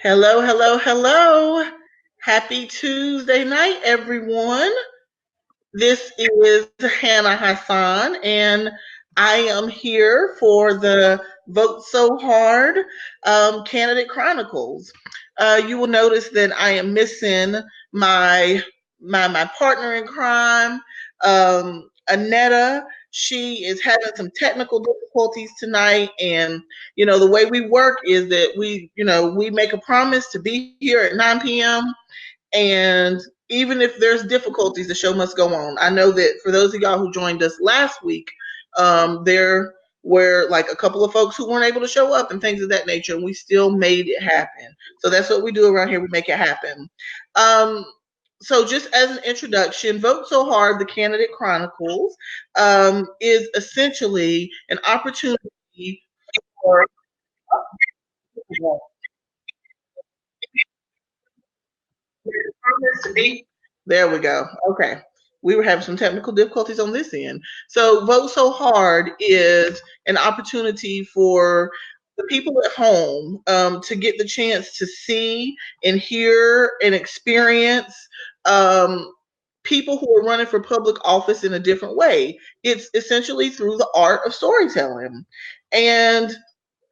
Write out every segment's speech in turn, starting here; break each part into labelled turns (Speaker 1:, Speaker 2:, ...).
Speaker 1: Hello, hello, hello. Happy Tuesday night, everyone. This is Hannah Hassan, and I am here for the Vote So Hard Candidate Chronicles. You will notice that I am missing my my partner in crime, Annetta. She is having some technical difficulties tonight, and the way we work is that we make a promise to be here at 9 p.m. And even if there's difficulties, the show must go on. I know that for those of y'all who joined us last week, there were like a couple of folks who weren't able to show up and things of that nature, and we still made it happen. So that's what we do around here. We make it happen. Um, so just as an introduction, Vote So Hard, the Candidate Chronicles, is essentially an opportunity for There we go. Okay. We were having some technical difficulties on this end. So, Vote So Hard is an opportunity for the people at home to get the chance to see and hear and experience um, people who are running for public office in a different way. It's essentially through the art of storytelling. And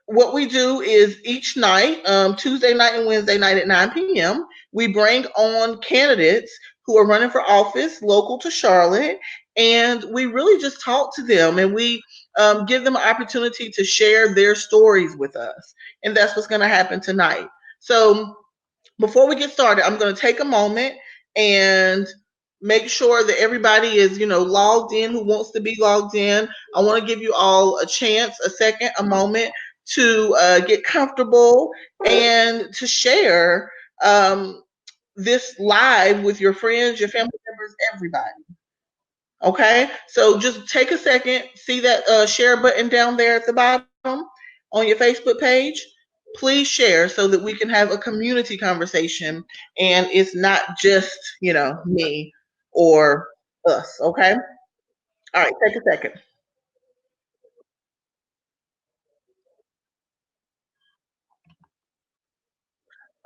Speaker 1: what we do is each night, Tuesday night and Wednesday night at 9 p.m., we bring on candidates who are running for office local to Charlotte, and we really just talk to them and we give them an opportunity to share their stories with us. And that's what's going to happen tonight. So before we get started, I'm going to take a moment and make sure that everybody is, logged in who wants to be logged in. I want to give you all a chance, a second, a moment to get comfortable and to share this live with your friends, your family members, everybody. Okay, so just take a second, see that share button down there at the bottom on your Facebook page. Please share so that we can have a community conversation and it's not just, me or us. Okay, all right, take a second.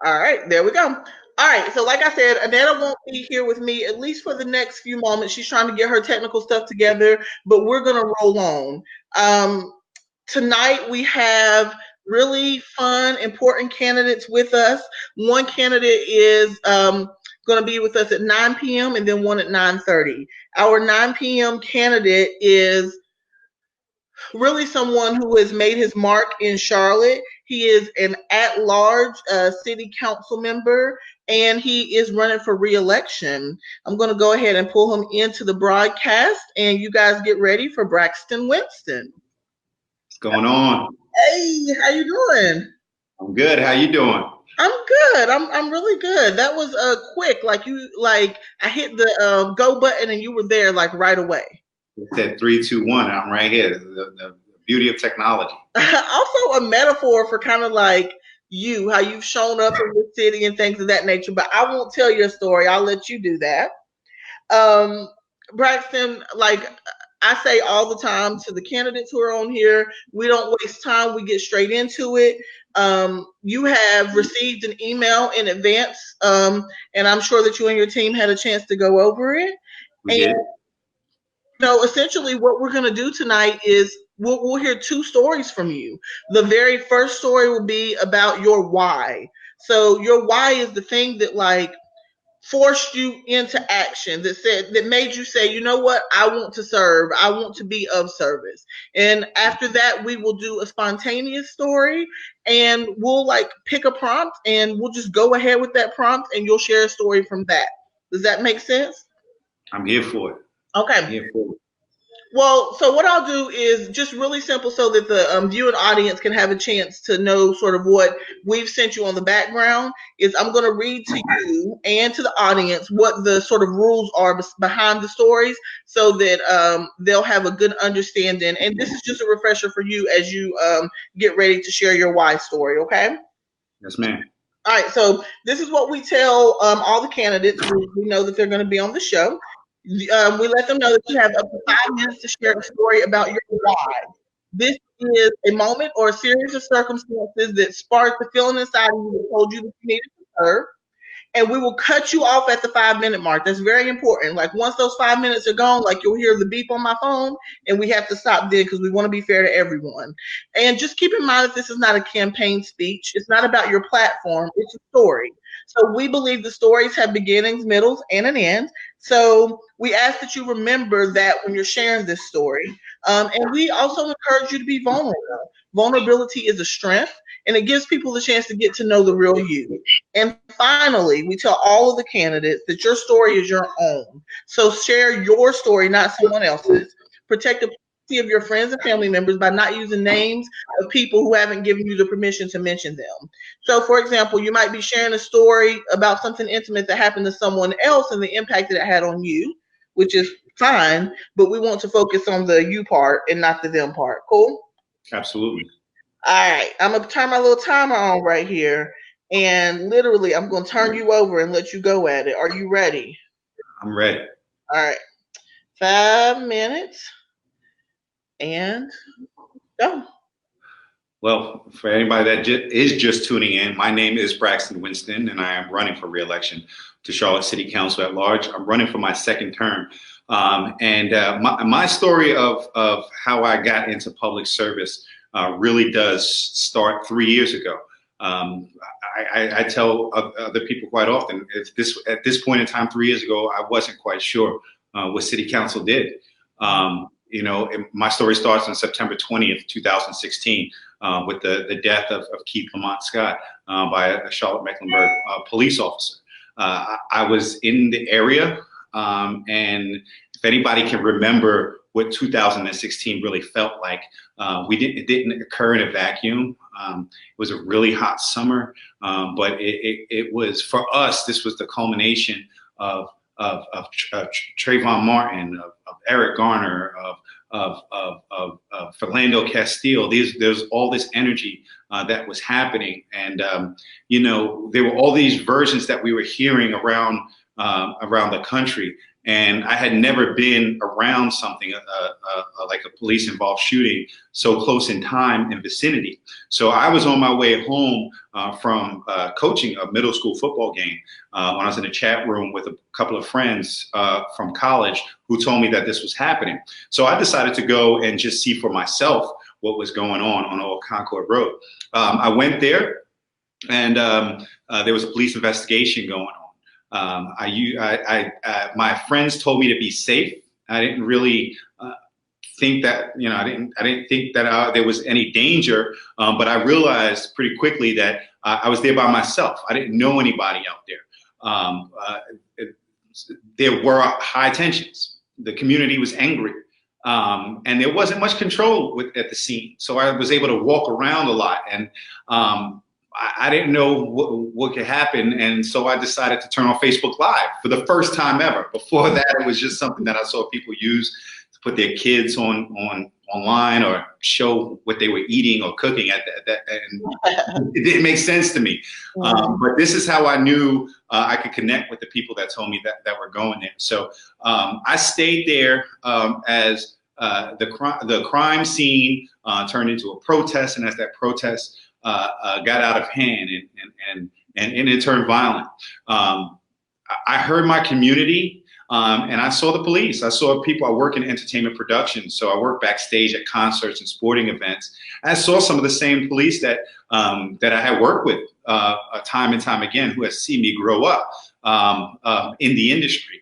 Speaker 1: All right, there we go. All right, so like I said, Annetta won't be here with me at least for the next few moments. She's trying to get her technical stuff together, but we're gonna roll on. Um, Tonight we have really fun, important candidates with us. One candidate is going to be with us at 9 p.m. and then one at 9:30. Our 9 p.m. candidate is really someone who has made his mark in Charlotte. He is an at-large city council member, and he is running for re-election. I'm going to go ahead and pull him into the broadcast, and you guys get ready for Braxton Winston.
Speaker 2: What's going on?
Speaker 1: Hey, how you doing?
Speaker 2: I'm good. How you doing?
Speaker 1: I'm good. I'm really good. That was quick. Like I hit the go button and you were there like right away.
Speaker 2: It said 3, 2, 1. I'm right here. The beauty of technology.
Speaker 1: Also a metaphor for kind of like you, how you've shown up in the city and things of that nature. But I won't tell your story. I'll let you do that. Um, Braxton, like I say all the time to the candidates who are on here, we don't waste time. We get straight into it. You have received an email in advance, and I'm sure that you and your team had a chance to go over it.
Speaker 2: We did.
Speaker 1: Essentially, what we're going to do tonight is we'll hear two stories from you. The very first story will be about your why. So your why is the thing that like forced you into action, that made you say, you know what, I want to serve, I want to be of service. And after that we will do a spontaneous story and we'll like pick a prompt and we'll just go ahead with that prompt and you'll share a story from that. Does that make sense?
Speaker 2: I'm here for it.
Speaker 1: Okay.
Speaker 2: I'm here for it.
Speaker 1: Well, so what I'll do is just really simple so that the viewing audience can have a chance to know sort of what we've sent you on the background is I'm going to read to you and to the audience what the sort of rules are behind the stories so that they'll have a good understanding. And this is just a refresher for you as you get ready to share your why story, okay?
Speaker 2: Yes, ma'am.
Speaker 1: All right, so this is what we tell all the candidates. We know that they're going to be on the show. We let them know that you have up to 5 minutes to share a story about your why. This is a moment or a series of circumstances that sparked the feeling inside of you that told you that you needed to serve, and we will cut you off at the 5 minute mark. That's very important. Like once those 5 minutes are gone, like you'll hear the beep on my phone, and we have to stop then because we want to be fair to everyone. And just keep in mind that this is not a campaign speech. It's not about your platform. It's a story. So we believe the stories have beginnings, middles, and an end. So we ask that you remember that when you're sharing this story. And we also encourage you to be vulnerable. Vulnerability is a strength, and it gives people the chance to get to know the real you. And finally, we tell all of the candidates that your story is your own. So share your story, not someone else's. Protect the privacy of your friends and family members by not using names of people who haven't given you the permission to mention them. So, for example, you might be sharing a story about something intimate that happened to someone else and the impact that it had on you, which is fine, but we want to focus on the you part and not the them part. Cool?
Speaker 2: Absolutely.
Speaker 1: All right, I'm gonna turn my little timer on right here, and literally, I'm gonna turn you over and let you go at it. Are you ready?
Speaker 2: I'm ready.
Speaker 1: All right, 5 minutes and go.
Speaker 2: Well, for anybody that is just tuning in, my name is Braxton Winston, and I am running for re-election to Charlotte City Council at large. I'm running for my second term. My story of how I got into public service really does start 3 years ago. I tell other people quite often, at this point in time, 3 years ago, I wasn't quite sure what City Council did. My story starts on September 20th, 2016, with the death of Keith Lamont Scott by a Charlotte Mecklenburg police officer. I was in the area, and if anybody can remember what 2016 really felt like, it didn't occur in a vacuum. It was a really hot summer, but it was, for us, this was the culmination of Trayvon Martin, of Eric Garner, of Philando Castile. There's all this energy that was happening, and there were all these versions that we were hearing around the country. And I had never been around something like a police-involved shooting so close in time and vicinity. So I was on my way home from coaching a middle school football game when I was in a chat room with a couple of friends from college who told me that this was happening. So I decided to go and just see for myself what was going on Old Concord Road. I went there, and there was a police investigation going on. My friends told me to be safe. I didn't really think that, I didn't think that there was any danger, but I realized pretty quickly that I was there by myself. I didn't know anybody out there. There were high tensions. The community was angry, and there wasn't much control at the scene. So I was able to walk around a lot, and I didn't know what could happen, and so I decided to turn on Facebook Live for the first time ever. Before that, it was just something that I saw people use to put their kids online or show what they were eating or cooking at that, and it didn't make sense to me. But this is how I knew I could connect with the people that told me that were going there. So I stayed there as the crime scene turned into a protest, and as that protest got out of hand and it turned violent. I heard my community, and I saw the police. I saw people. I work in entertainment production, so I work backstage at concerts and sporting events. I saw some of the same police that I had worked with time and time again, who had seen me grow up in the industry.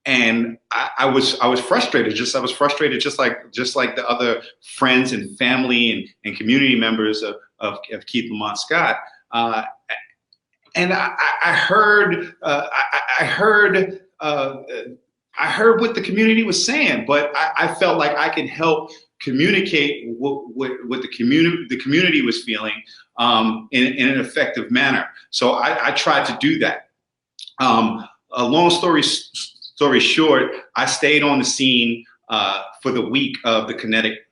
Speaker 2: And I was frustrated. I was frustrated, just like the other friends and family and community members of Keith Lamont Scott. And I heard what the community was saying, but I felt like I could help communicate what the community was feeling in an effective manner. So I tried to do that. A long story short, I stayed on the scene for the week of the kinetic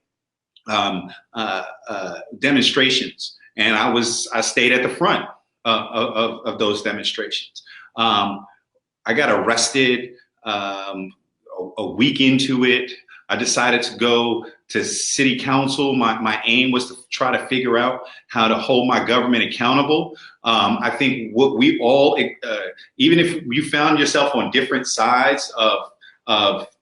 Speaker 2: demonstrations, and I stayed at the front of those demonstrations. I got arrested a week into it. I decided to go to city council, my aim was to try to figure out how to hold my government accountable. I think what we all, even if you found yourself on different sides of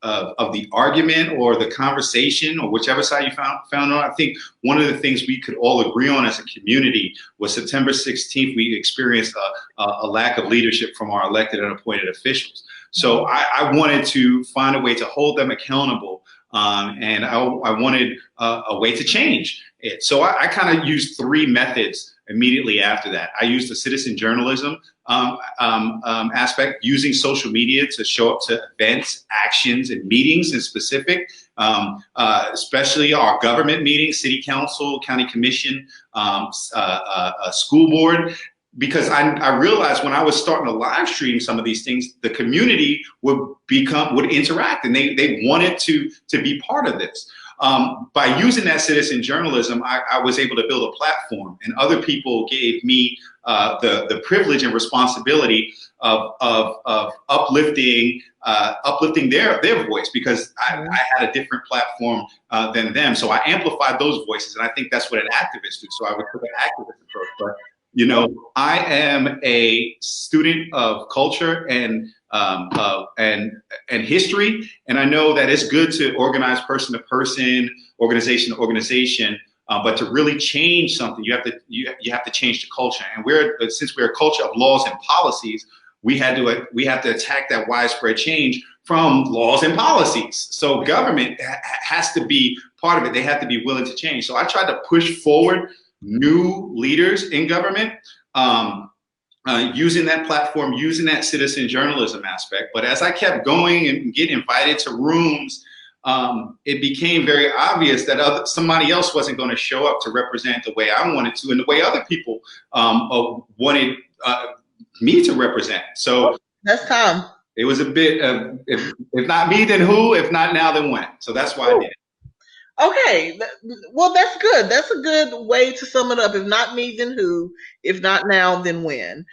Speaker 2: the argument or the conversation, or whichever side you found on, I think one of the things we could all agree on as a community was September 16th, we experienced a lack of leadership from our elected and appointed officials. So I wanted to find a way to hold them accountable. And I wanted a way to change it. So I kind of used three methods immediately after that. I used the citizen journalism aspect, using social media to show up to events, actions, and meetings in specific, especially our government meetings, city council, county commission, school board. Because I realized when I was starting to live stream some of these things, the community would interact, and they wanted to be part of this. By using that citizen journalism, I was able to build a platform, and other people gave me the privilege and responsibility of uplifting their voice, because I had a different platform than them. So I amplified those voices, and I think that's what an activist do. So I would put an activist approach, but you know, I am a student of culture and history, and I know that it's good to organize person to person, organization to organization, but to really change something, you have to change the culture. And since we're a culture of laws and policies, we have to attack that widespread change from laws and policies. So government has to be part of it. They have to be willing to change. So I tried to push forward new leaders in government, using that platform, using that citizen journalism aspect. But as I kept going and getting invited to rooms, it became very obvious that somebody else wasn't going to show up to represent the way I wanted to, and the way other people wanted me to represent. So
Speaker 1: that's time.
Speaker 2: It was a bit of, if not me, then who? If not now, then when? So that's why I did it.
Speaker 1: Okay, well, that's good. That's a good way to sum it up. If not me, then who? If not now, then when?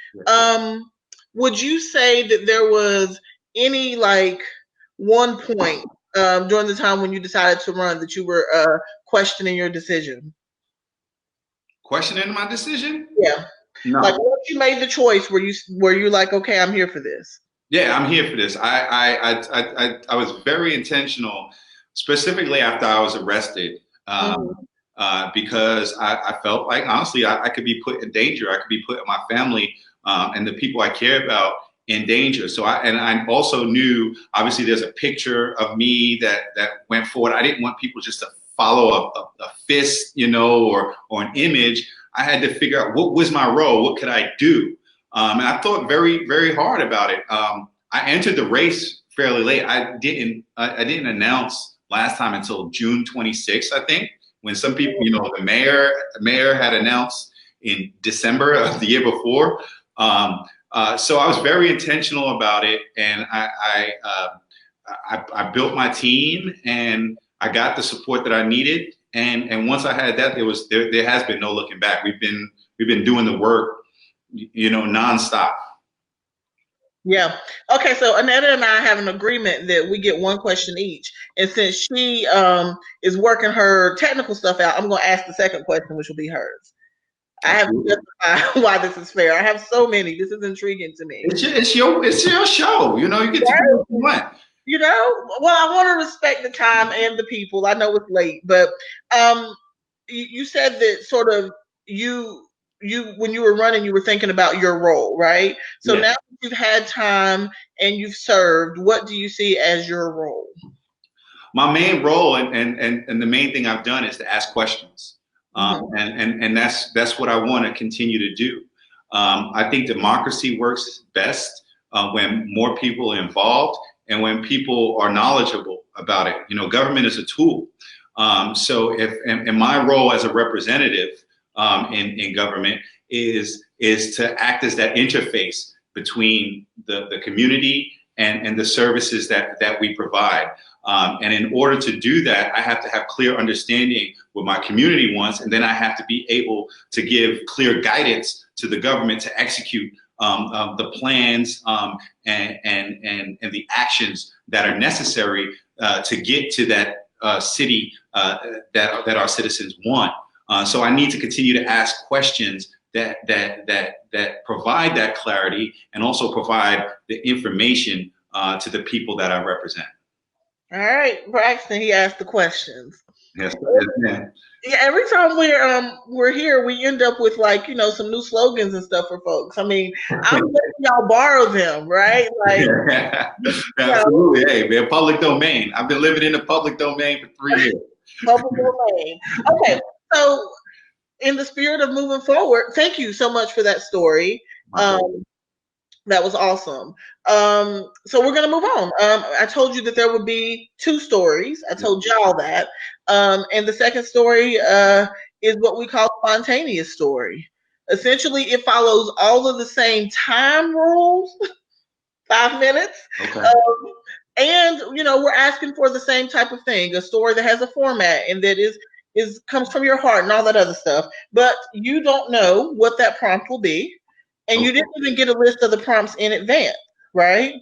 Speaker 1: Would you say that there was any one point during the time when you decided to run that you were questioning your decision?
Speaker 2: Questioning my decision?
Speaker 1: Yeah.
Speaker 2: No.
Speaker 1: Like once you made the choice, were you like, okay, I'm here for this?
Speaker 2: Yeah, I'm here for this. I was very intentional, specifically after I was arrested, because I felt like, honestly, I could be put in danger. I could be putting my family and the people I care about in danger. So I also knew, obviously, there's a picture of me that went forward. I didn't want people just to follow a fist, or an image. I had to figure out what was my role, what could I do. And I thought very, very hard about it. I entered the race fairly late. I didn't announce last time until June 26th, I think, when some people, the mayor had announced in December of the year before. So I was very intentional about it, and I built my team, and I got the support that I needed. And once I had that, there has been no looking back. We've been doing the work, nonstop.
Speaker 1: Yeah. Okay. So Annetta and I have an agreement that we get one question each. And since she is working her technical stuff out, I'm going to ask the second question, which will be hers. I have to justify why this is fair. I have so many. This is intriguing to me.
Speaker 2: It's your show. You get to do what you want.
Speaker 1: Well, I want to respect the time and the people. I know it's late, but you said that sort of you when you were running, you were thinking about your role, right? So now that you've had time and you've served, what do you see as your role?
Speaker 2: My main role and the main thing I've done is to ask questions. And that's what I want to continue to do. I think democracy works best when more people are involved and when people are knowledgeable about it. Government is a tool. So and my role as a representative in government is to act as that interface between the community and the services that we provide. And in order to do that, I have to have clear understanding what my community wants, and then I have to be able to give clear guidance to the government to execute the plans and the actions that are necessary to get to that city that our citizens want. So I need to continue to ask questions that provide that clarity and also provide the information to the people that I represent.
Speaker 1: All right, Braxton, he asked the questions.
Speaker 2: Yes, yes,
Speaker 1: Yeah, every time we're here, we end up with like some new slogans and stuff for folks. I mean, I'm letting y'all borrow them, right? Like,
Speaker 2: absolutely. Hey, man, public domain. I've been living in the public domain for 3 years.
Speaker 1: Public domain. Okay, so in the spirit of moving forward, thank you so much for that story. That was awesome. So we're gonna move on. I told you that there would be two stories. I told y'all that. And the second story is what we call spontaneous story. Essentially, it follows all of the same time rules, 5 minutes.
Speaker 2: Okay.
Speaker 1: And we're asking for the same type of thing, a story that has a format and that is comes from your heart and all that other stuff. But you don't know what that prompt will be, and you didn't even get a list of the prompts in advance, right?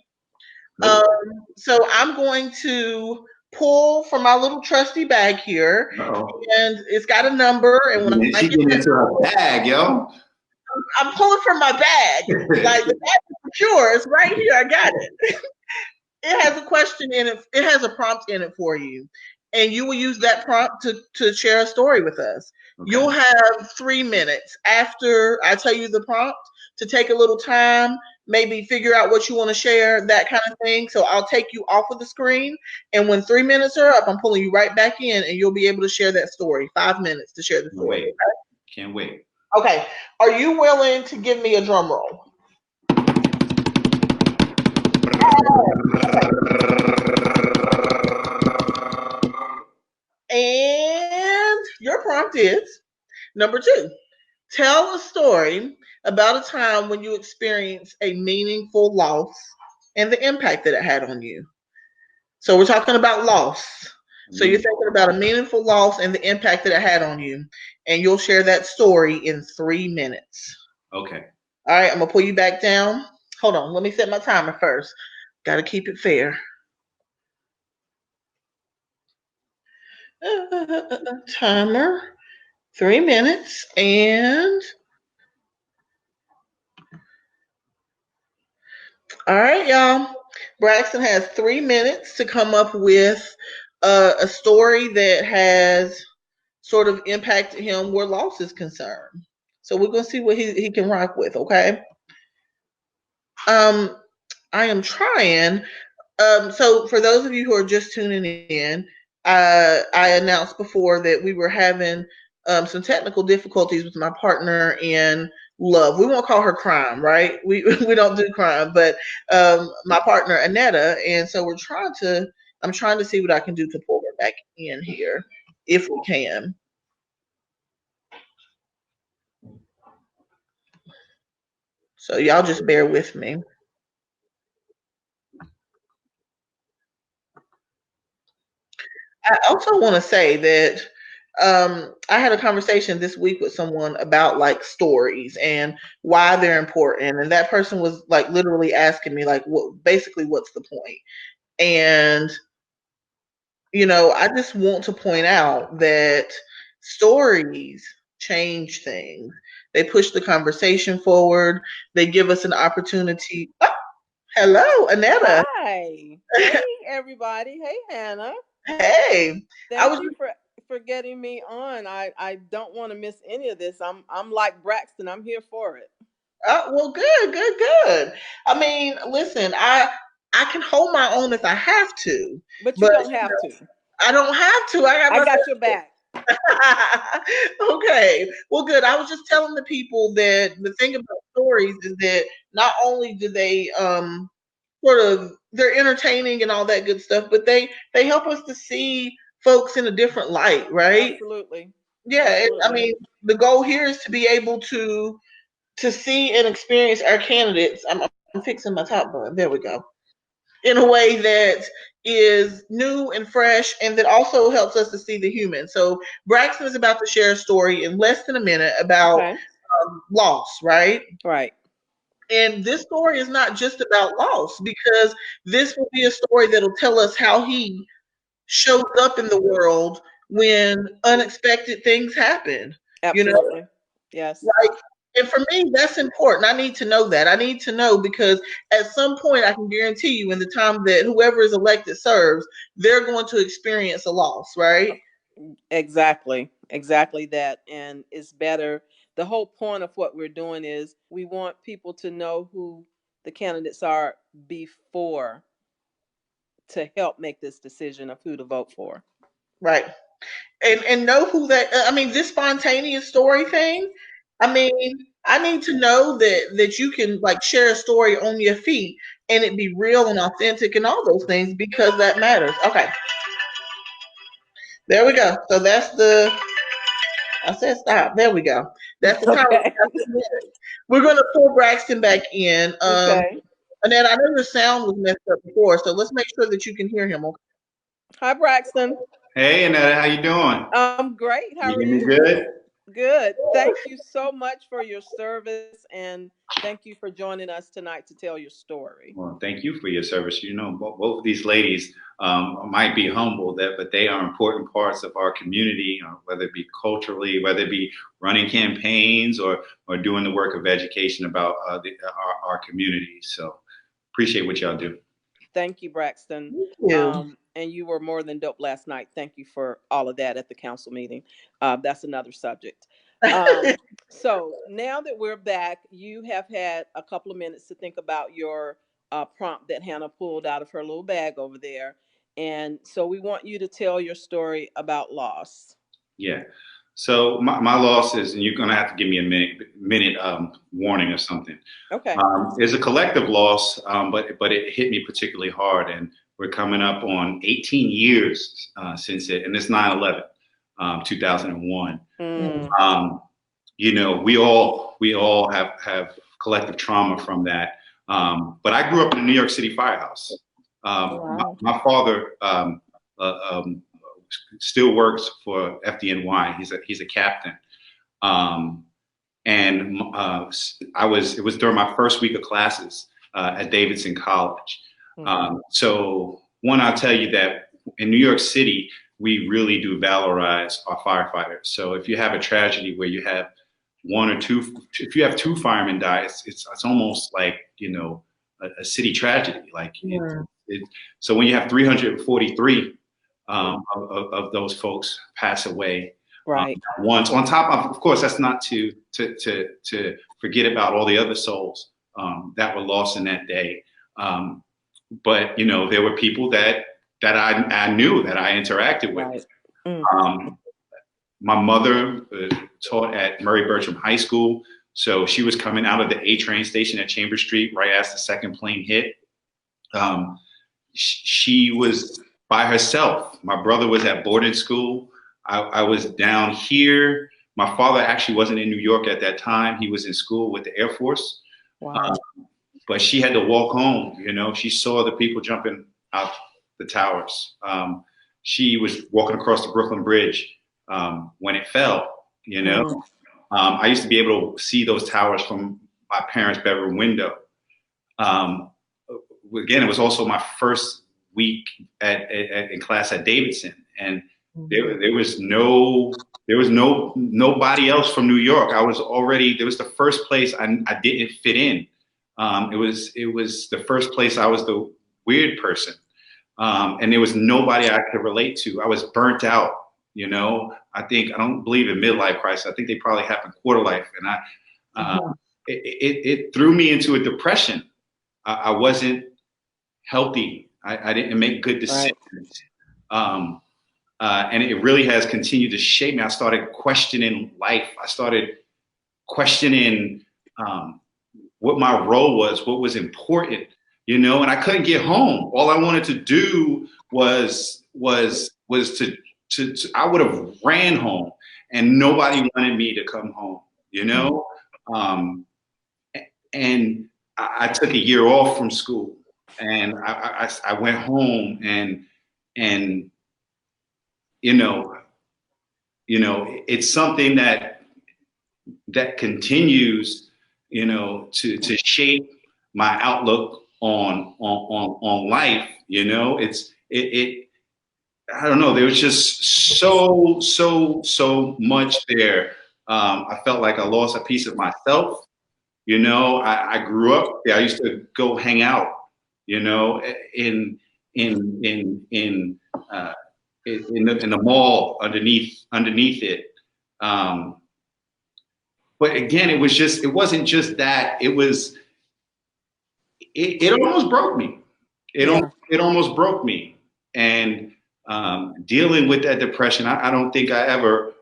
Speaker 1: So I'm going to pull from my little trusty bag here, and it's got a number. And when
Speaker 2: she get into her bag, yo.
Speaker 1: I'm pulling from my bag, like the bag is for sure. It's right here. I got it. It has a question in it. It has a prompt in it for you, and you will use that prompt to share a story with us. Okay. You'll have 3 minutes after I tell you the prompt to take a little time, maybe figure out what you want to share, that kind of thing. So I'll take you off of the screen, and when 3 minutes are up, I'm pulling you right back in, and you'll be able to share that story. 5 minutes to share the story.
Speaker 2: Wait. Can't wait.
Speaker 1: Okay. Are you willing to give me a drum roll? And your prompt is number 2. Tell a story about a time when you experienced a meaningful loss and the impact that it had on you. So we're talking about loss. So you're thinking about a meaningful loss and the impact that it had on you. And you'll share that story in 3 minutes.
Speaker 2: Okay.
Speaker 1: All right, I'm going to pull you back down. Hold on. Let me set my timer first. Got to keep it fair. Timer. 3 minutes. And all right, y'all. Braxton has 3 minutes to come up with a story that has sort of impacted him where loss is concerned. So we're gonna see what he can rock with, okay? I am trying. So for those of you who are just tuning in, I announced before that we were having some technical difficulties with my partner in love. We won't call her crime, right? We don't do crime, but my partner Annetta, and so I'm trying to see what I can do to pull her back in here if we can. So y'all just bear with me. I also want to say that I had a conversation this week with someone about like stories and why they're important, and that person was like literally asking me like, what basically what's the point? And I just want to point out that stories change things. They push the conversation forward. They give us an opportunity. Oh, hello, Annetta.
Speaker 3: Hi. Hey, everybody. Hey, Hannah.
Speaker 1: Hey.
Speaker 3: Thank you for getting me on. I don't want to miss any of this. I'm like Braxton. I'm here for it.
Speaker 1: Well, good. I mean, listen, I can hold my own if I have to,
Speaker 3: but you don't have to.
Speaker 1: I don't have to.
Speaker 3: I got your back.
Speaker 1: Okay. Well, good. I was just telling the people that the thing about stories is that not only do they they're entertaining and all that good stuff, but they help us to see folks in a different light, right?
Speaker 3: Absolutely.
Speaker 1: Yeah.
Speaker 3: Absolutely.
Speaker 1: I mean, the goal here is to be able to see and experience our candidates. I'm fixing my top bun. There we go. In a way that is new and fresh, and that also helps us to see the human. So Braxton is about to share a story in less than a minute about loss, right?
Speaker 3: Right.
Speaker 1: And this story is not just about loss, because this will be a story that'll tell us how he shows up in the world when unexpected things happen. You know,
Speaker 3: Absolutely. Yes.
Speaker 1: like, and for me, that's important. I need to know that. I need to know because at some point, I can guarantee you, in the time that whoever is elected serves, they're going to experience a loss, right?
Speaker 3: Exactly. Exactly that. And it's better. The whole point of what we're doing is we want people to know who the candidates are before, to help make this decision of who to vote for.
Speaker 1: Right. And know who that. I mean, this spontaneous story thing. I mean, I need to know that you can like share a story on your feet and it be real and authentic and all those things because that matters. Okay, there we go. So that's the. I said stop. There we go. That's the time.
Speaker 3: Okay.
Speaker 1: We're gonna pull Braxton back in.
Speaker 3: Okay.
Speaker 1: Annette, I know your sound was messed up before, so let's make sure that you can hear him. Okay.
Speaker 3: Hi, Braxton.
Speaker 2: Hey, Annetta, how you doing?
Speaker 3: I'm great. How
Speaker 2: You
Speaker 3: are
Speaker 2: hear me
Speaker 3: you?
Speaker 2: good?
Speaker 3: Good. Thank you so much for your service, and thank you for joining us tonight to tell your story.
Speaker 2: Well, thank you for your service. You know, both of these ladies might be humble, but they are important parts of our community, whether it be culturally, whether it be running campaigns or doing the work of education about our community. So appreciate what y'all do.
Speaker 3: Thank you, Braxton.
Speaker 1: Thank you.
Speaker 3: And you were more than dope last night. Thank you for all of that at the council meeting. That's another subject. Um, so now that we're back, you have had a couple of minutes to think about your prompt that Hannah pulled out of her little bag over there. And so we want you to tell your story about loss.
Speaker 2: Yeah. So my loss is, and you're gonna have to give me a minute warning or something.
Speaker 3: Okay.
Speaker 2: It's a collective loss, but it hit me particularly hard, and we're coming up on 18 years since it, and it's 9/11, 2001.
Speaker 3: Mm,
Speaker 2: You know, we all have collective trauma from that. But I grew up in a New York City firehouse.
Speaker 3: wow.
Speaker 2: My father uh, um, still works for FDNY. He's a captain. Um, and it was during my first week of classes at Davidson College.
Speaker 3: Mm-hmm.
Speaker 2: So one, I'll tell you that in New York City, we really do valorize our firefighters. So if you have a tragedy where you have one or two, if you have two firemen die, it's almost like, you know, a city tragedy. Like
Speaker 1: Yeah.
Speaker 2: so when you have 343 of those folks pass away
Speaker 3: Right.
Speaker 2: once, on top of course, that's not to forget about all the other souls that were lost in that day. But you know, there were people that I knew, that I interacted with.
Speaker 3: Right. Mm.
Speaker 2: My mother taught at Murray Bertram High School, so she was coming out of the A train station at Chambers Street right as the second plane hit. She was by herself. My brother was at boarding school. I was down here. My father actually wasn't in New York at that time. He was in school with the Air Force.
Speaker 3: Wow.
Speaker 2: But she had to walk home. You know, she saw the people jumping out the towers. She was walking across the Brooklyn Bridge when it fell. You know, I used to be able to see those towers from my parents' bedroom window. Again, it was also my first week in class at Davidson, and there was nobody else from New York. There was the first place I didn't fit in. It was the first place I was the weird person, and there was nobody I could relate to. I was burnt out. You know, I don't believe in midlife crisis. I think they probably happened quarter life, and it threw me into a depression. I wasn't healthy. I didn't make good decisions. Right. And it really has continued to shape me. I started questioning life. I started questioning what my role was, what was important, you know, and I couldn't get home. All I wanted to do was to I would have ran home, and nobody wanted me to come home, you know? And I took a year off from school, and I went home, and you know, it's something that continues, you know, to shape my outlook on life. You know, I don't know, there was just so much there. I felt like I lost a piece of myself. You know, I grew up there. I used to go hang out, you know, in in in uh, in the mall underneath it. Um, but again, it wasn't just that. It almost broke me.
Speaker 3: Yeah.
Speaker 2: It almost broke me. And dealing with that depression, I don't think I ever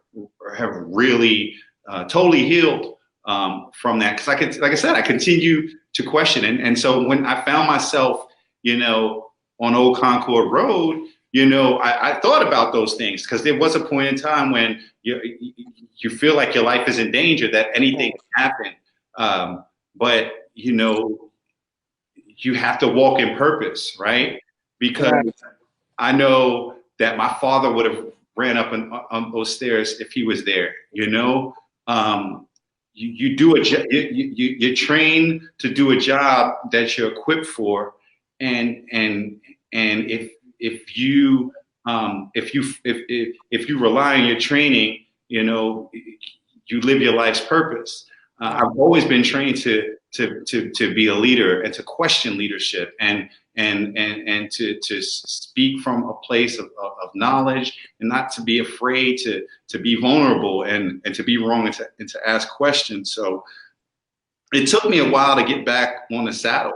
Speaker 2: have really totally healed from that, because like I said, I continue to question. And so when I found myself, you know, on Old Concord Road, you know, I thought about those things, because there was a point in time when you feel like your life is in danger, that anything can happen. But you know, you have to walk in purpose, right? Because
Speaker 3: Right.
Speaker 2: I know that my father would have ran up on those stairs if he was there. You know, you do you train to do a job that you're equipped for, and if you if you rely on your training, you know, you live your life's purpose. I've always been trained to be a leader and to question leadership, and to speak from a place of knowledge, and not to be afraid to be vulnerable, and to be wrong, and to ask questions. So it took me a while to get back on the saddle.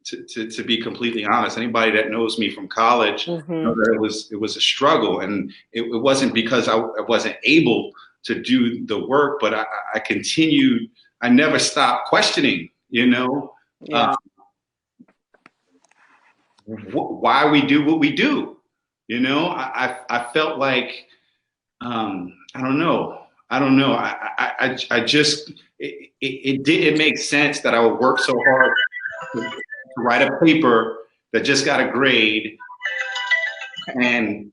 Speaker 2: To be completely honest, anybody that knows me from college, you know,
Speaker 3: Mm-hmm.
Speaker 2: that it was a struggle, and it wasn't because I wasn't able to do the work, but I continued. I never stopped questioning. You know, uh,
Speaker 3: Yeah.
Speaker 2: why we do what we do. You know, I felt like, I don't know. I don't know. I just it didn't make sense that I would work so hard to write a paper that just got a grade, and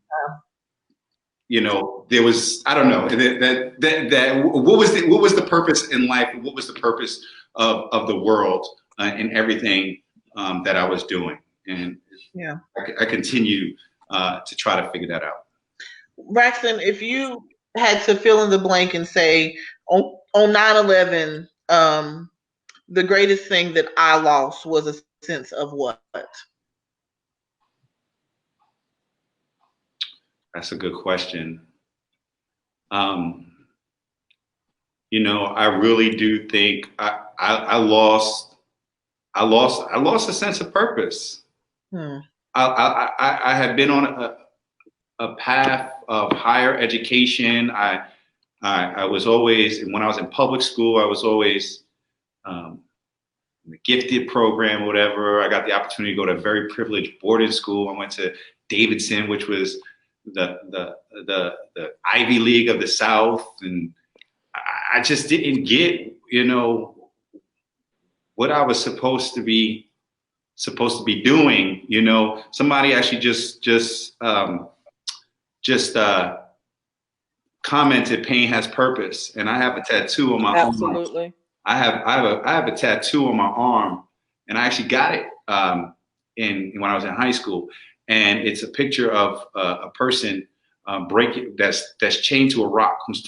Speaker 2: you know, there was, I don't know, that what was the purpose in life? What was the purpose of the world, and everything that I was doing? And
Speaker 1: Yeah.
Speaker 2: I continue to try to figure that out.
Speaker 1: Braxton, if you had to fill in the blank and say on 9/11, the greatest thing that I lost was a sense of what?
Speaker 2: That's a good question. Um, you know, I really do think I lost a sense of purpose.
Speaker 1: Hmm.
Speaker 2: I had been on a path of higher education. I was always, when I was in public school, I was always um, in the gifted program, or whatever. I got the opportunity to go to a very privileged boarding school. I went to Davidson, which was the Ivy League of the South, and I just didn't get, you know, what I was supposed to be doing. You know, somebody actually just commented, "Pain has purpose," and I have a tattoo on my arm.
Speaker 3: Absolutely.
Speaker 2: I have a tattoo on my arm, and I actually got it in when I was in high school, and it's a picture of a person breaking that's chained to a rock, who's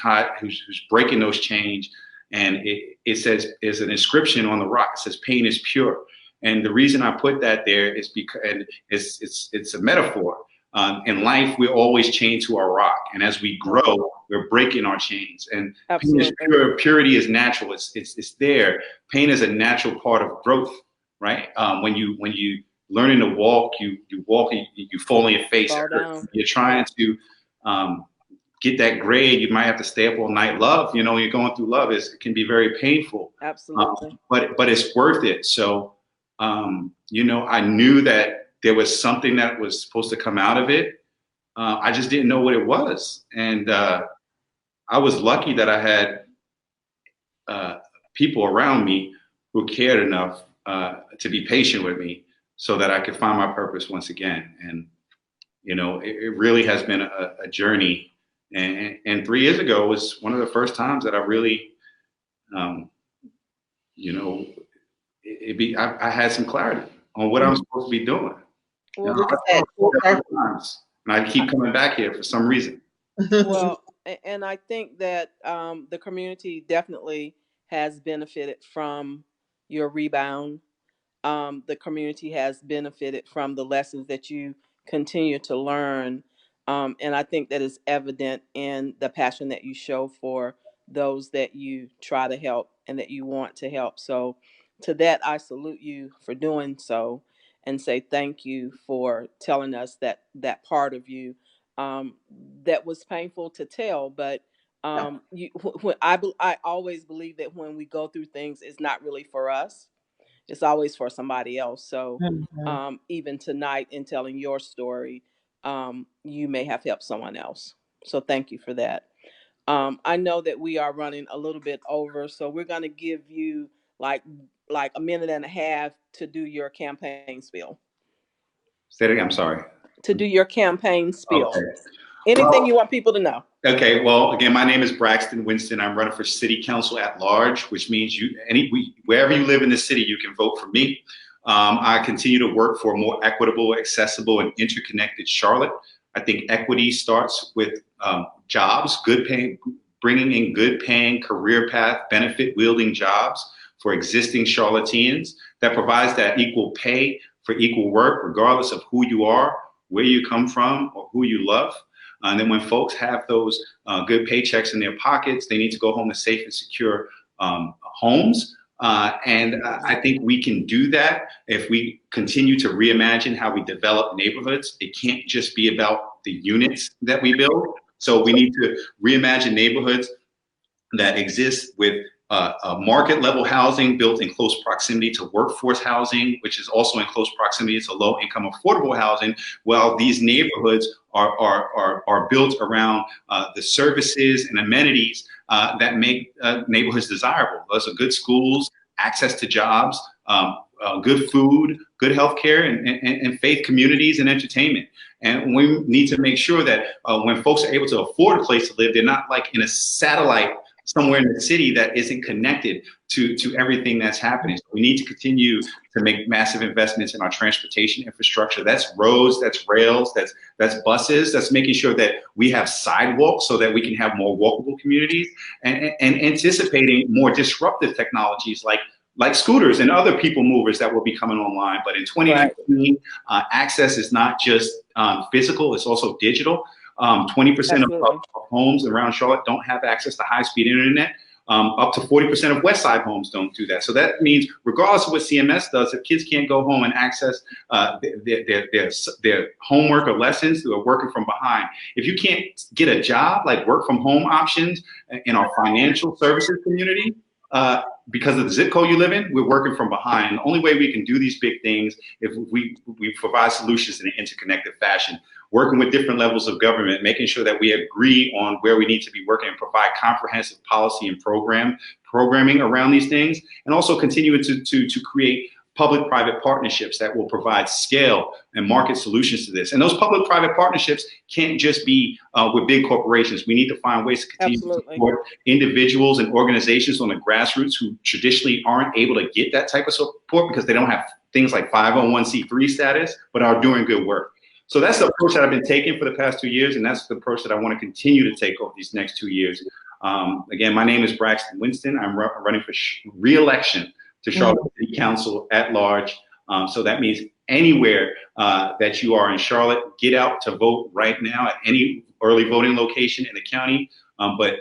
Speaker 2: breaking those chains, and it says, there's an inscription on the rock. It says, "Pain is pure." And the reason I put that there is because, and it's a metaphor. In life, we're always chained to our rock, and as we grow, we're breaking our chains. And pain is
Speaker 3: Absolutely.
Speaker 2: pure. Purity is natural. It's there. Pain is a natural part of growth, right? When you learning to walk, you walk, you fall on your face.
Speaker 3: Fall down.
Speaker 2: You're trying to get that grade. You might have to stay up all night. Love, you know, you're going through love. It can be very painful,
Speaker 3: Absolutely.
Speaker 2: but it's worth it. So, you know, I knew that there was something that was supposed to come out of it. I just didn't know what it was, and I was lucky that I had people around me who cared enough to be patient with me, so that I could find my purpose once again. And you know, it really has been a journey. And 3 years ago was one of the first times that I really, um, you know, I had some clarity on what I'm supposed to be doing. You
Speaker 3: Well,
Speaker 2: know,
Speaker 1: Look at
Speaker 2: I
Speaker 1: that.
Speaker 2: thought several times. and I keep coming back here for some reason.
Speaker 3: Well, and I think that the community definitely has benefited from your rebound. The community has benefited from the lessons that you continue to learn. And I think that is evident in the passion that you show for those that you try to help and that you want to help. So, to that, I salute you for doing so and say thank you for telling us that part of you um, that was painful to tell. But I always believe that when we go through things, it's not really for us, it's always for somebody else. So
Speaker 1: Mhm.
Speaker 3: even tonight in telling your story, you may have helped someone else. So thank you for that. I know that we are running a little bit over, so we're going to give you like a minute and a half to do your campaign spiel.
Speaker 2: Say it again. I'm sorry.
Speaker 3: To do your campaign spiel.
Speaker 2: Okay.
Speaker 3: Anything
Speaker 2: Well,
Speaker 3: you want people to know.
Speaker 2: okay. Well, again, my name is Braxton Winston. I'm running for city council at large, which means wherever you live in the city, you can vote for me. I continue to work for a more equitable, accessible, and interconnected Charlotte. I think equity starts with jobs, good paying, bringing in good paying, career path, benefit wielding jobs for existing Charlotteans that provides that equal pay for equal work, regardless of who you are, where you come from, or who you love. And then when folks have those good paychecks in their pockets, they need to go home to safe and secure homes. And I think we can do that if we continue to reimagine how we develop neighborhoods. It can't just be about the units that we build. So we need to reimagine neighborhoods that exist with market level housing built in close proximity to workforce housing, which is also in close proximity to low income affordable housing, while these neighborhoods are built around the services and amenities that make neighborhoods desirable. Those are good schools, access to jobs, good food, good healthcare, and faith communities and entertainment. And we need to make sure that when folks are able to afford a place to live, they're not like in a satellite somewhere in the city that isn't connected to everything that's happening. So we need to continue to make massive investments in our transportation infrastructure. That's roads, that's rails, that's buses, that's making sure that we have sidewalks so that we can have more walkable communities, and anticipating more disruptive technologies like scooters and other people movers that will be coming online. But in 2019, access is not just physical, it's also digital. 20% of homes around Charlotte don't have access to high-speed internet. Up to 40% of West Side homes don't do that. So that means regardless of what CMS does, if kids can't go home and access their homework or lessons, they're working from behind. If you can't get a job, like work from home options in our financial services community, because of the zip code you live in, we're working from behind. The only way we can do these big things if we provide solutions in an interconnected fashion, working with different levels of government, making sure that we agree on where we need to be working and provide comprehensive policy and programming around these things, and also continuing to create public-private partnerships that will provide scale and market solutions to this. And those public-private partnerships can't just be with big corporations. We need to find ways to continue to support individuals and organizations on the grassroots who traditionally aren't able to get that type of support because they don't have things like 501c3 status, but are doing good work. So that's the approach that I've been taking for the past 2 years, and that's the approach that I want to continue to take over these next 2 years. Again, my name is Braxton Winston. I'm running for re-election to Charlotte City Council at large. So that means anywhere that you are in Charlotte, get out to vote right now at any early voting location in the county. But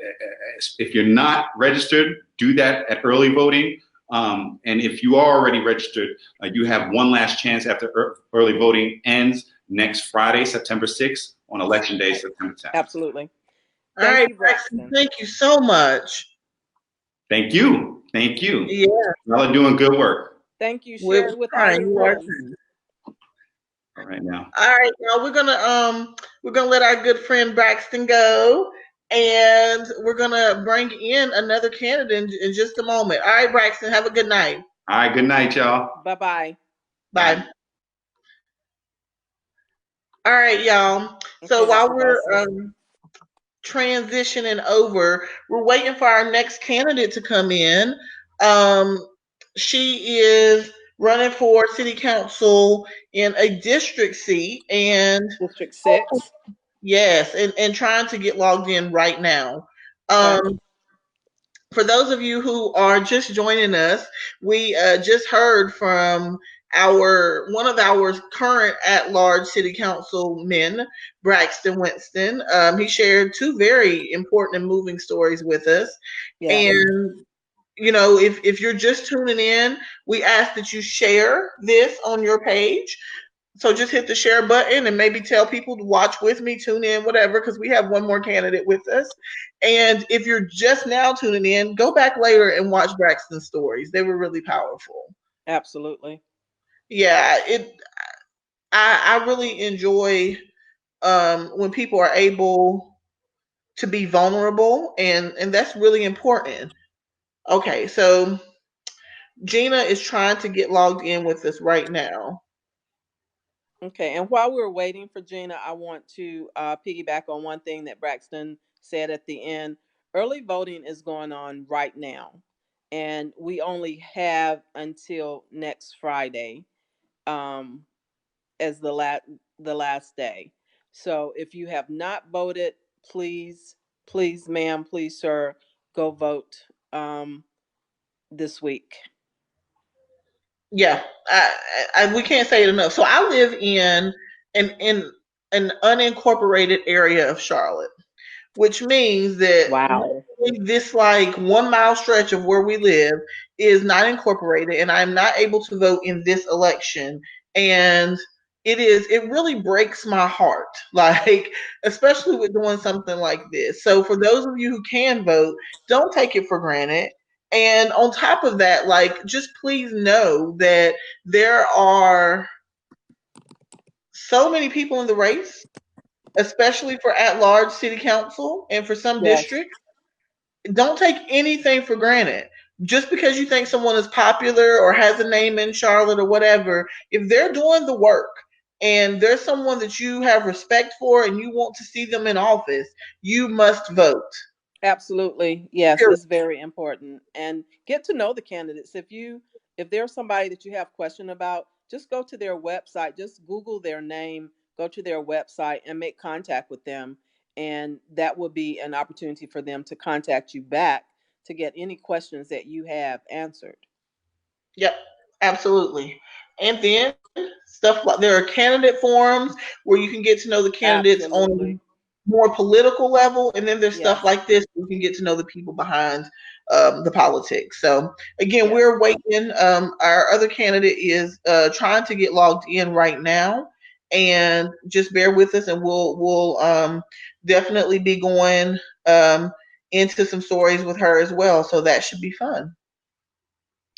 Speaker 2: if you're not registered, do that at early voting. And if you are already registered, you have one last chance after early voting ends next Friday, September 6th, on Election Day, September 10th.
Speaker 3: Absolutely.
Speaker 1: All right, Braxton, thank you so much.
Speaker 2: Thank you. Thank you.
Speaker 1: Yeah.
Speaker 2: Y'all are doing good work.
Speaker 3: Thank you. Share it with all
Speaker 2: right now.
Speaker 1: All right, now we're gonna let our good friend Braxton go, and we're gonna bring in another candidate in just a moment. All right, Braxton, have a good night.
Speaker 2: All right, good night, y'all.
Speaker 3: Bye-bye.
Speaker 1: Bye. All right, y'all. So while we're transitioning over, we're waiting for our next candidate to come in. She is running for city council in a district seat, and
Speaker 3: District 6.
Speaker 1: yes, and trying to get logged in right now.
Speaker 3: Okay.
Speaker 1: Um, for those of you who are just joining us, we just heard from our one of our current at-large city councilmen, Braxton Winston. He shared two very important and moving stories with us,
Speaker 3: Yes.
Speaker 1: and if you're just tuning in, we ask that you share this on your page. So just hit the share button and maybe tell people to watch with me, tune in, whatever, because we have one more candidate with us. And if you're just now tuning in, go back later and watch Braxton's stories. They were really powerful.
Speaker 3: Absolutely.
Speaker 1: Yeah, I really enjoy when people are able to be vulnerable, and that's really important. Okay, so Gina is trying to get logged in with us right now.
Speaker 3: Okay, and while we're waiting for Gina, I want to piggyback on one thing that Braxton said at the end. Early voting is going on right now, and we only have until next Friday um, as the last day. So if you have not voted, please, please, ma'am, please, sir, go vote this week.
Speaker 1: Yeah, we can't say it enough. So I live in an unincorporated area of Charlotte, which means that
Speaker 3: Wow.
Speaker 1: this like 1 mile stretch of where we live is not incorporated, and I'm not able to vote in this election. And it really breaks my heart, like especially with doing something like this. So for those of you who can vote, don't take it for granted. And on top of that, like just please know that there are so many people in the race, especially for at large city council and for some
Speaker 3: Yes,
Speaker 1: districts. Don't take anything for granted. Just because you think someone is popular or has a name in Charlotte or whatever, if they're doing the work and there's someone that you have respect for and you want to see them in office, you must vote.
Speaker 3: absolutely. Yes,
Speaker 1: Period.
Speaker 3: it's very important. And get to know the candidates. If there's somebody that you have question about, just go to their website, just Google their name, go to their website and make contact with them. And that will be an opportunity for them to contact you back to get any questions that you have answered.
Speaker 1: Yep, absolutely. And then stuff like there are candidate forums where you can get to know the candidates on a
Speaker 3: Absolutely.
Speaker 1: more political level, and then there's stuff
Speaker 3: Yes.
Speaker 1: like this where you can get to know the people behind the politics. So again,
Speaker 3: Yes.
Speaker 1: we're waiting. Our other candidate is trying to get logged in right now, and just bear with us, and we'll definitely be going um, into some stories with her as well. So that should be fun.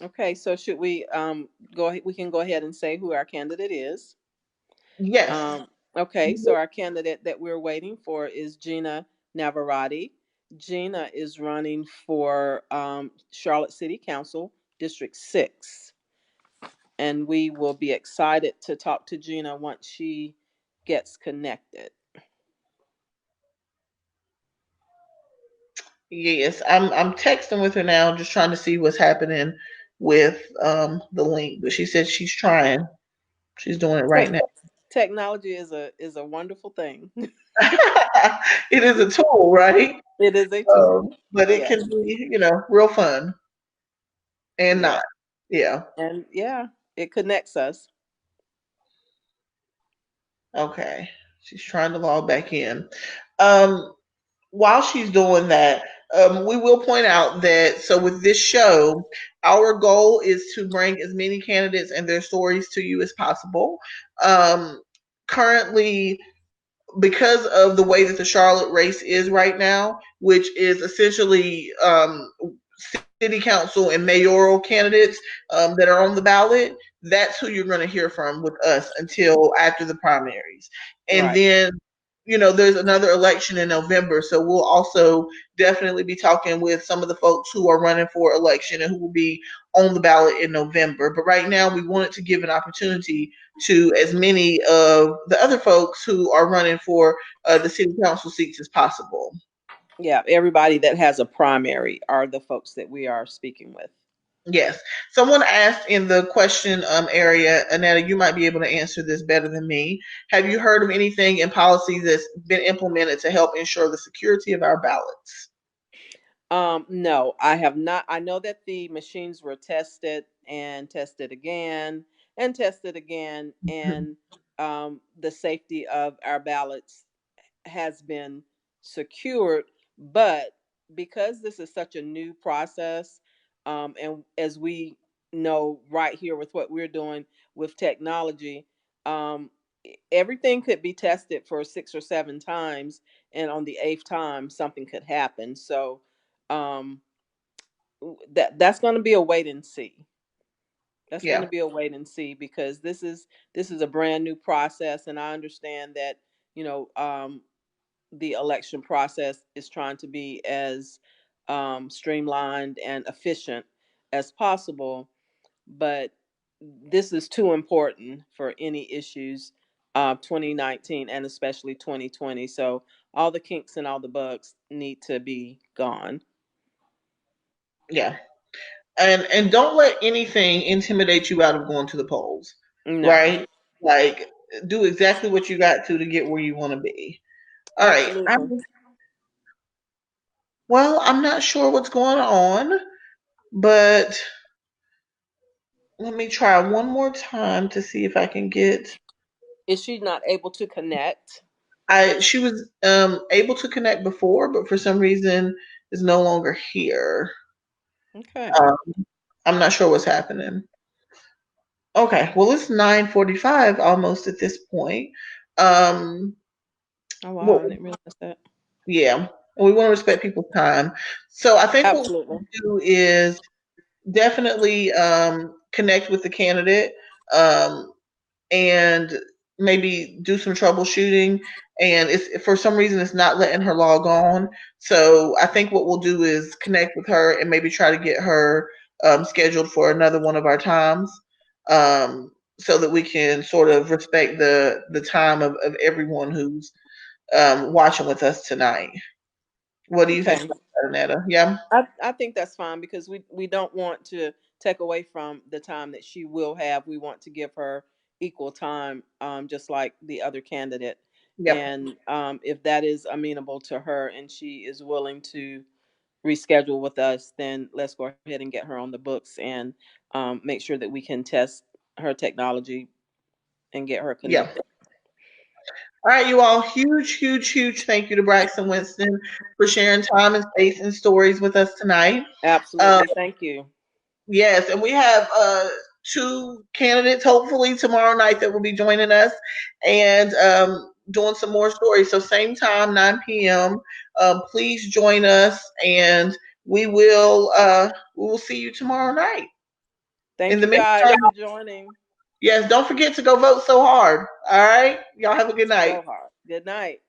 Speaker 3: Okay, so should we we can go ahead and say who our candidate is.
Speaker 1: Yes.
Speaker 3: Um, okay, so our candidate that we're waiting for is Gina Navarrete. Gina is running for Charlotte City Council, District 6. And we will be excited to talk to Gina once she gets connected.
Speaker 1: Yes, I'm texting with her now, just trying to see what's happening with the link. But she said she's trying. She's doing it right
Speaker 3: Tech
Speaker 1: now.
Speaker 3: Technology is a wonderful thing.
Speaker 1: It is a tool, right?
Speaker 3: It is a tool.
Speaker 1: But it
Speaker 3: Yes.
Speaker 1: can be, real fun and
Speaker 3: Yes.
Speaker 1: not. Yeah.
Speaker 3: And yeah, it connects us.
Speaker 1: Okay. She's trying to log back in. Um, while she's doing that, we will point out that so with this show, our goal is to bring as many candidates and their stories to you as possible. Um, Currently, because of the way that the Charlotte race is right now, which is essentially city council and mayoral candidates that are on the ballot, that's who you're going to hear from with us until after the primaries. And
Speaker 3: Right.
Speaker 1: then, there's another election in November. So we'll also definitely be talking with some of the folks who are running for election and who will be on the ballot in November. But right now, we wanted to give an opportunity to as many of the other folks who are running for the city council seats as possible.
Speaker 3: Yeah, everybody that has a primary are the folks that we are speaking with.
Speaker 1: Yes. Someone asked in the question area, Annetta, you might be able to answer this better than me. Have you heard of anything in policy that's been implemented to help ensure the security of our ballots?
Speaker 3: No, I have not. I know that the machines were tested and tested again and tested again, and the safety of our ballots has been secured. But because this is such a new process, and as we know right here with what we're doing with technology, um, everything could be tested for 6 or 7 times, and on the eighth time, something could happen. So um, that's going to be a wait and see. That's going to
Speaker 1: Yeah.
Speaker 3: be a wait and see because this is a brand new process, and I understand that you know the election process is trying to be as streamlined and efficient as possible, but this is too important for any issues 2019 and especially 2020. So all the kinks and all the bugs need to be gone.
Speaker 1: Yeah. And don't let anything intimidate you out of going to the polls,
Speaker 3: No,
Speaker 1: right? Like, do exactly what you got to get where you want to be. All right.
Speaker 3: absolutely.
Speaker 1: Well, I'm not sure what's going on, but let me try one more time to see if I can get.
Speaker 3: Is she not able to connect?
Speaker 1: I She was able to connect before, but for some reason is no longer here.
Speaker 3: Okay.
Speaker 1: Um, I'm not sure what's happening. Okay, well it's 9:45 almost at this point. Um,
Speaker 3: Oh wow,
Speaker 1: what?
Speaker 3: I didn't realize that.
Speaker 1: Yeah, and we want to respect people's time. So I think what we
Speaker 3: Absolutely.
Speaker 1: do is definitely connect with the candidate. Um, and maybe do some troubleshooting. And it's for some reason it's not letting her log on. So I think what we'll do is connect with her and maybe try to get her scheduled for another one of our times, so that we can sort of respect the time of everyone who's watching with us tonight. What do you think
Speaker 3: Okay.
Speaker 1: about that, Annetta? Yeah,
Speaker 3: I think that's fine because we don't want to take away from the time that she will have. We want to give her equal time, just like the other candidate.
Speaker 1: yep,
Speaker 3: And if that is amenable to her and she is willing to reschedule with us, then let's go ahead and get her on the books and make sure that we can test her technology and get her
Speaker 1: yeah.
Speaker 3: connected.
Speaker 1: All right, you all, huge, huge, huge thank you to Braxton Winston for sharing time and space and stories with us tonight. Um,
Speaker 3: Absolutely. Thank you.
Speaker 1: yes, and we have two candidates hopefully tomorrow night that will be joining us and doing some more stories. So same time, 9 p.m. Please join us, and we will see you tomorrow night. In
Speaker 3: Thank
Speaker 1: the
Speaker 3: you guys
Speaker 1: meantime,
Speaker 3: for joining.
Speaker 1: yes, don't forget to go vote so hard. All right, y'all have a good night.
Speaker 3: So hard. Good night.